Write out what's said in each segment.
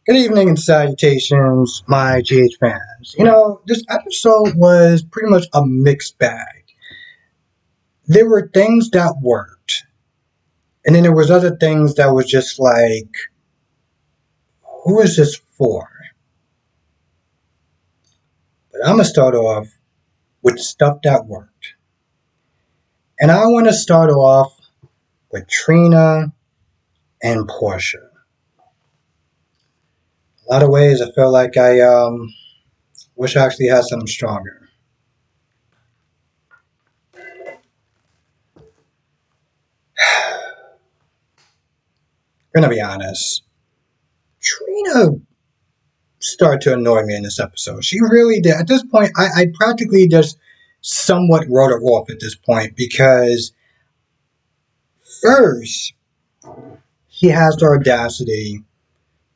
Good evening and salutations, my GH fans. This episode was pretty much a mixed bag. There were things that worked, and then there was other things that was just like, who is this for? But I'm gonna start off with stuff that worked. And I wanna start off with Trina and Portia. A lot of ways I feel like I wish I actually had something stronger. Gonna be honest. Trina started to annoy me in this episode. She really did. At this point, I practically just somewhat wrote her off at this point because first, she has the audacity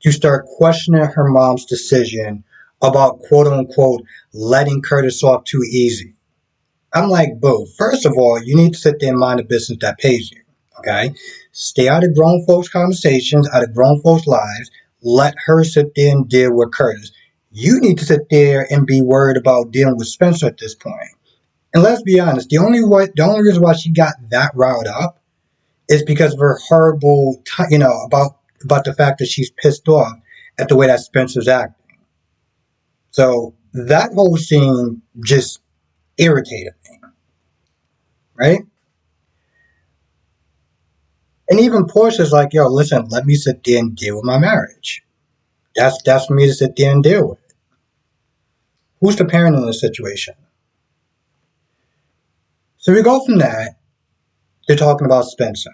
to start questioning her mom's decision about quote unquote letting Curtis off too easy. I'm like, boo, first of all, you need to sit there and mind the business that pays you. Okay? Stay out of grown folks' conversations, out of grown folks' lives. Let her sit there and deal with Curtis. You need to sit there and be worried about dealing with Spencer at this point. And let's be honest, the only reason why she got that riled up is because of her horrible, about the fact that she's pissed off at the way that Spencer's acting. So that whole scene just irritated me, right? And even Portia's like, yo, listen, let me sit there and deal with my marriage. That's for me to sit there and deal with. Who's the parent in this situation? So we go from that to talking about Spencer.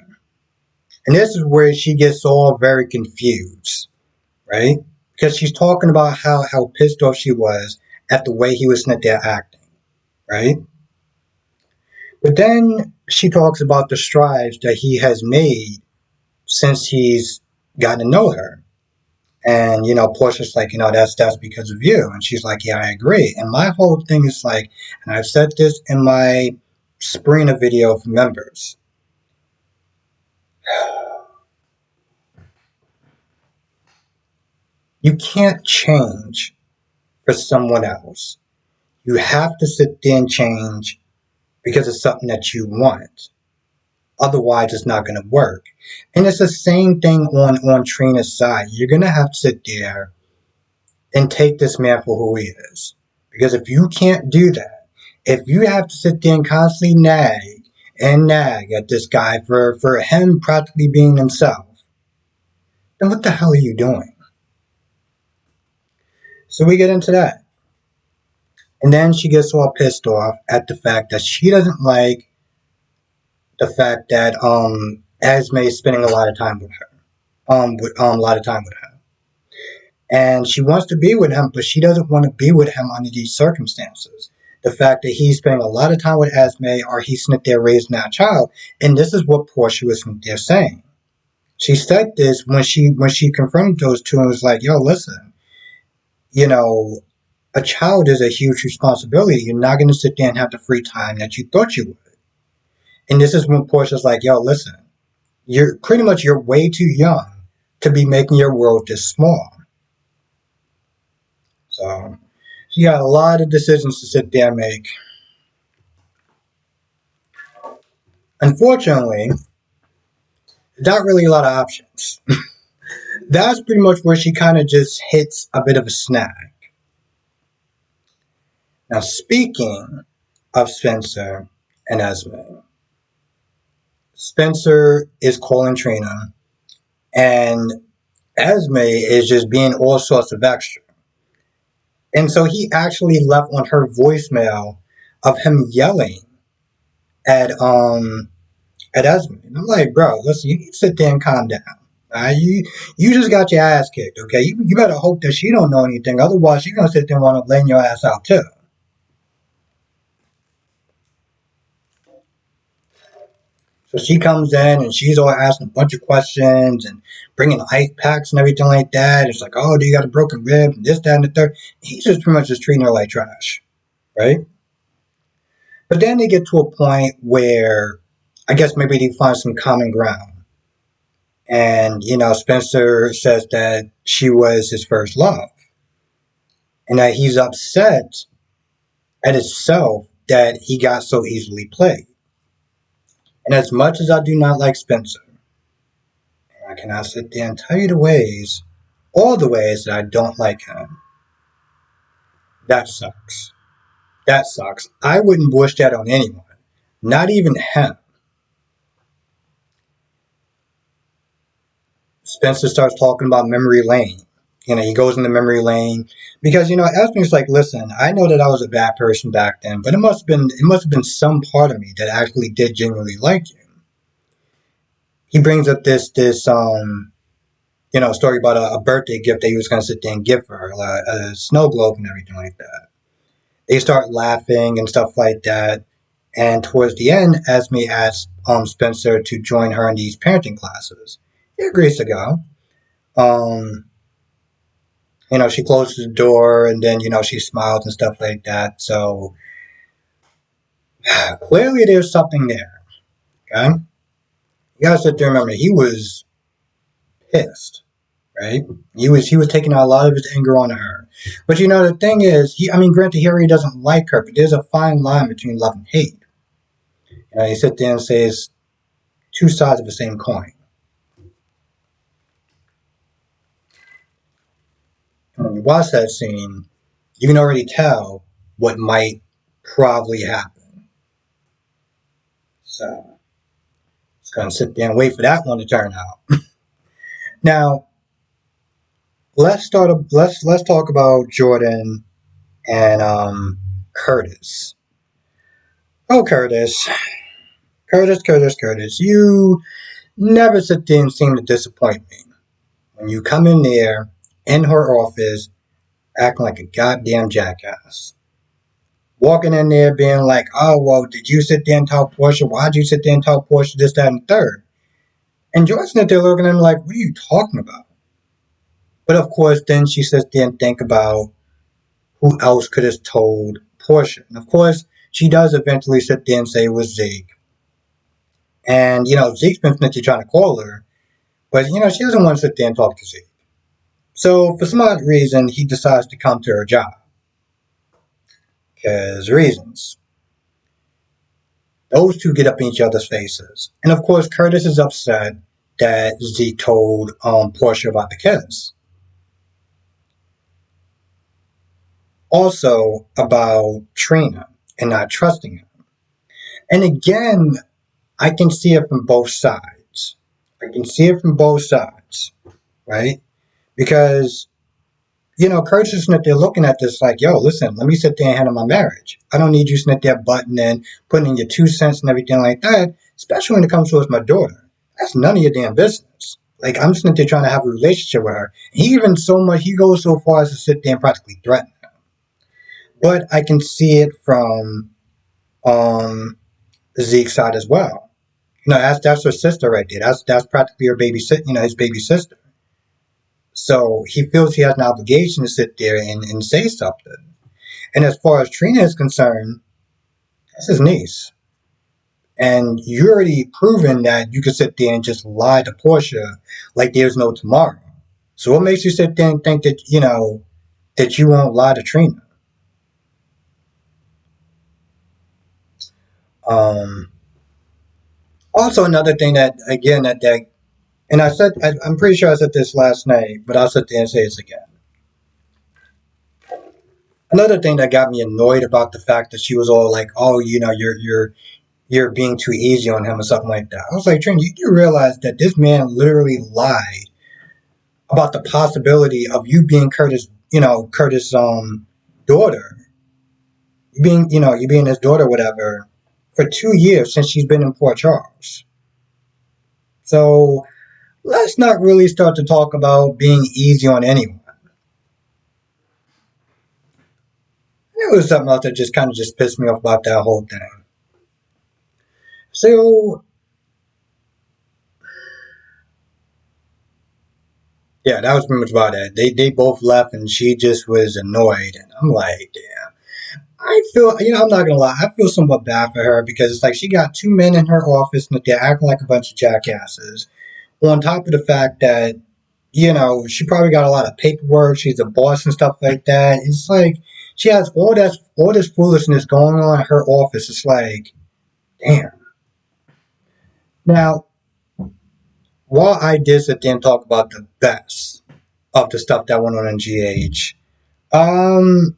And this is where she gets all very confused, right? Because she's talking about how pissed off she was at the way he was sitting there acting, right? But then she talks about the strides that he has made since he's gotten to know her. And, Portia's like, that's because of you. And she's like, yeah, I agree. And my whole thing is like, and I've said this in my Sabrina video for members. You can't change for someone else. You have to sit there and change because it's something that you want. Otherwise, it's not going to work. And it's the same thing on Trina's side. You're going to have to sit there and take this man for who he is. Because if you can't do that, if you have to sit there and constantly nag at this guy for him practically being himself, then what the hell are you doing? So we get into that. And then she gets all pissed off at the fact that she doesn't like the fact that Esme is spending a lot of time with her. A lot of time with her. And she wants to be with him, but she doesn't want to be with him under these circumstances. The fact that he's spending a lot of time with Esme, or he's sitting there raising that child, and this is what Portia was sitting there saying. She said this when she confronted those two and was like, yo, listen, a child is a huge responsibility. You're not going to sit there and have the free time that you thought you would. And this is when Portia's like, yo, listen, you're way too young to be making your world this small. So she got a lot of decisions to sit there and make. Unfortunately, not really a lot of options. That's pretty much where she kind of just hits a bit of a snag. Now, speaking of Spencer and Esme, Spencer is calling Trina, and Esme is just being all sorts of extra. And so he actually left on her voicemail of him yelling at Esme. And I'm like, bro, listen, you need to sit there and calm down. You just got your ass kicked, okay? You better hope that she don't know anything. Otherwise, she's going to sit there and want to lay your ass out, too. So she comes in and she's all asking a bunch of questions and bringing ice packs and everything like that. It's like, oh, do you got a broken rib? And this, that, and the third. He's just pretty much just treating her like trash, right? But then they get to a point where I guess maybe they find some common ground. And, Spencer says that she was his first love and that he's upset at himself that he got so easily played. And as much as I do not like Spencer, I cannot sit there and tell you all the ways that I don't like him. That sucks. That sucks. I wouldn't wish that on anyone, not even him. Spencer starts talking about memory lane. He goes into memory lane because Esme's like, listen, I know that I was a bad person back then, but it must have been some part of me that actually did genuinely like you. He brings up this story about a birthday gift that he was going to sit there and give for her, a snow globe and everything like that. They start laughing and stuff like that. And towards the end, Esme asks Spencer to join her in these parenting classes. He agrees to go. Um, she closes the door and then, she smiles and stuff like that. So clearly there's something there. Okay? You gotta sit there and remember, he was pissed, right? He was taking out a lot of his anger on her. But the thing is, granted, he already doesn't like her, but there's a fine line between love and hate. He sits there and says two sides of the same coin. And when you watch that scene, you can already tell what might probably happen. So it's gonna sit there and wait for that one to turn out. Now let's talk about Jordan and Curtis. Oh, Curtis, you never sit there and seem to disappoint me. When you come in there in her office acting like a goddamn jackass. Walking in there being like, oh, well, did you sit there and tell Portia? Why'd you sit there and tell Portia this, that, and third? And Joyce sitting there looking at him like, what are you talking about? But of course, then she sits there and think about who else could have told Portia. And of course, she does eventually sit there and say it was Zeke. And, Zeke's been trying to call her, but, she doesn't want to sit there and talk to Zeke. So, for some odd reason, he decides to come to her job. Because reasons. Those two get up in each other's faces. And of course, Curtis is upset that Zeke told Portia about the kids. Also about Trina and not trusting him. And again, I can see it from both sides. Right? Because, Curtis is sitting there looking at this like, yo, listen, let me sit there and handle my marriage. I don't need you sitting there butting in, putting in your 2 cents and everything like that, especially when it comes towards my daughter. That's none of your damn business. Like, I'm sitting there trying to have a relationship with her. He goes so far as to sit there and practically threaten her. But I can see it from Zeke's side as well. That's her sister right there. That's practically her his baby sister. So he feels he has an obligation to sit there and say something. And as far as Trina is concerned, that's his niece. And you already proven that you can sit there and just lie to Portia like there's no tomorrow. So what makes you sit there and think that, that you won't lie to Trina? Also another thing that, again, that and I'm pretty sure I said this last night, but I'll sit there and say this again. Another thing that got me annoyed about the fact that she was all like, oh, you're being too easy on him or something like that. I was like, Trin, you realize that this man literally lied about the possibility of you being Curtis' daughter. You being his daughter, whatever, for 2 years since she's been in Port Charles. So let's not really start to talk about being easy on anyone. There was something else that just kind of just pissed me off about that whole thing. So, yeah, that was pretty much about it. They both left and she just was annoyed. And I'm like, damn. I feel, I'm not going to lie, I feel somewhat bad for her because it's like she got 2 men in her office and they're acting like a bunch of jackasses On top of the fact that, she probably got a lot of paperwork, she's a boss and stuff like that. It's like she has all this foolishness going on in her office. It's like, damn. Now, while I did sit there and talk about the best of the stuff that went on in GH, um,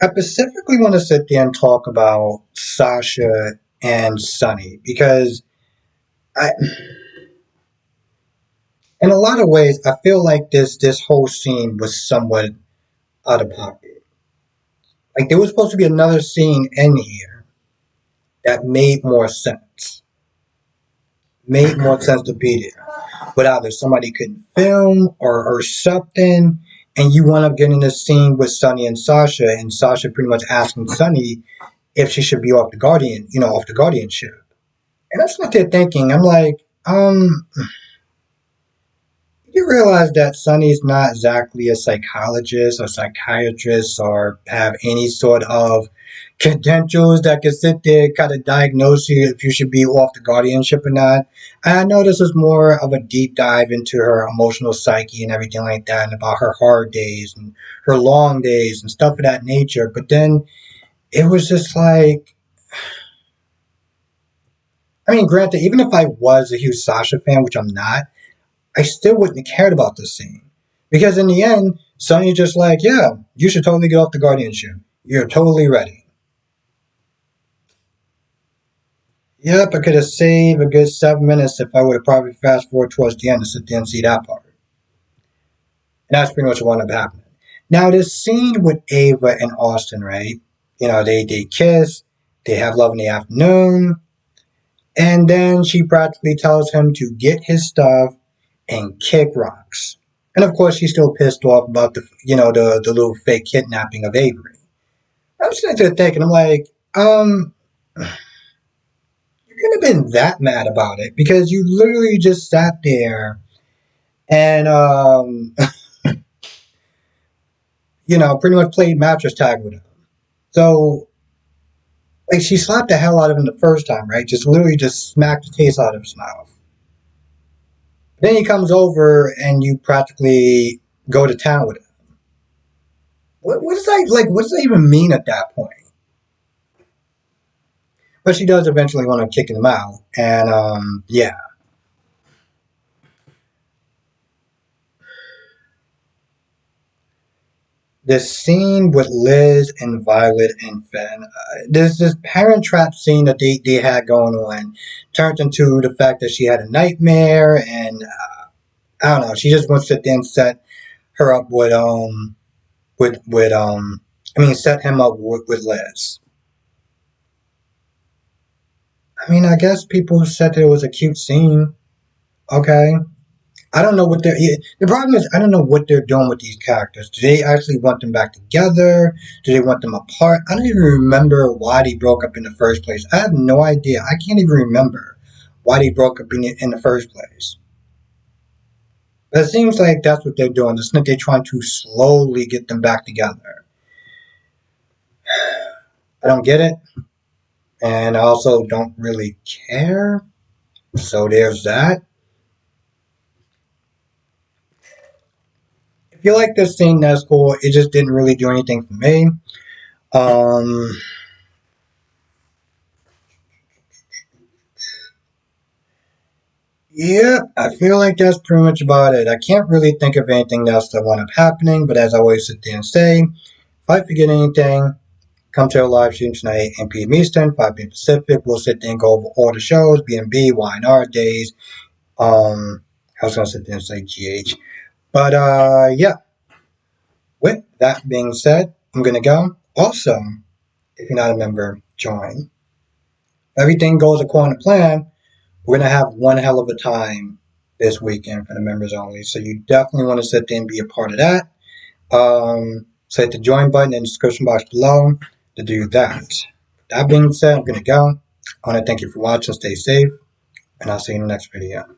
I specifically want to sit there and talk about Sasha and Sunny because I, in a lot of ways, I feel like this whole scene was somewhat out of pocket. Like there was supposed to be another scene in here that made more sense to be there. But either somebody couldn't film or something, and you wound up getting this scene with Sunny and Sasha pretty much asking Sunny if she should be off the off the guardianship. And that's what they're thinking. I'm like, you realize that Sunny's not exactly a psychologist or psychiatrist or have any sort of credentials that can sit there kind of diagnose you if you should be off the guardianship or not. And I know this is more of a deep dive into her emotional psyche and everything like that, and about her hard days and her long days and stuff of that nature. But then it was just like, I mean, granted, even if I was a huge Sasha fan, which I'm not, I still wouldn't have cared about this scene. Because in the end, Sonny's just like, yeah, you should totally get off the guardianship. You're totally ready. Yep, I could have saved a good 7 minutes if I would have probably fast forward towards the end to sit there and see that part. And that's pretty much what ended up happening. Now, this scene with Ava and Austin, right? They kiss, they have love in the afternoon, and then she practically tells him to get his stuff and kick rocks. And of course, she's still pissed off about the little fake kidnapping of Avery. I'm sitting there thinking, I'm like, you couldn't have been that mad about it because you literally just sat there and, pretty much played mattress tag with him. So, like, she slapped the hell out of him the first time, right? Just literally just smacked the taste out of his mouth. Then he comes over and you practically go to town with him. What does that like? What does that even mean at that point? But she does eventually want to kick him out, and yeah. This scene with Liz and Violet and Finn, there's this parent trap scene that they had going on, turned into the fact that she had a nightmare, and I don't know. She just wants to then set her up set him up with Liz. I mean, I guess people said that it was a cute scene. Okay. I don't know what the problem is. I don't know what they're doing with these characters. Do they actually want them back together? Do they want them apart? I don't even remember why they broke up in the first place. I have no idea. I can't even remember why they broke up in the first place. But it seems like that's what they're doing. It's like they're trying to slowly get them back together. I don't get it. And I also don't really care. So there's that. If you like this scene, that's cool. It just didn't really do anything for me. Yeah, I feel like that's pretty much about it. I can't really think of anything else that wound up happening, but as I always sit there and say, if I forget anything, come to our live stream tonight, 8 p.m. Eastern, 5 p.m. Pacific. We'll sit there and go over all the shows, B&B, Y&R days. I was going to sit there and say GH. But, yeah. With that being said, I'm going to go. Also, if you're not a member, join. Everything goes according to plan. We're going to have one hell of a time this weekend for the members only. So you definitely want to sit there and be a part of that. So hit the join button in the description box below to do that. That being said, I'm going to go. I want to thank you for watching. Stay safe. And I'll see you in the next video.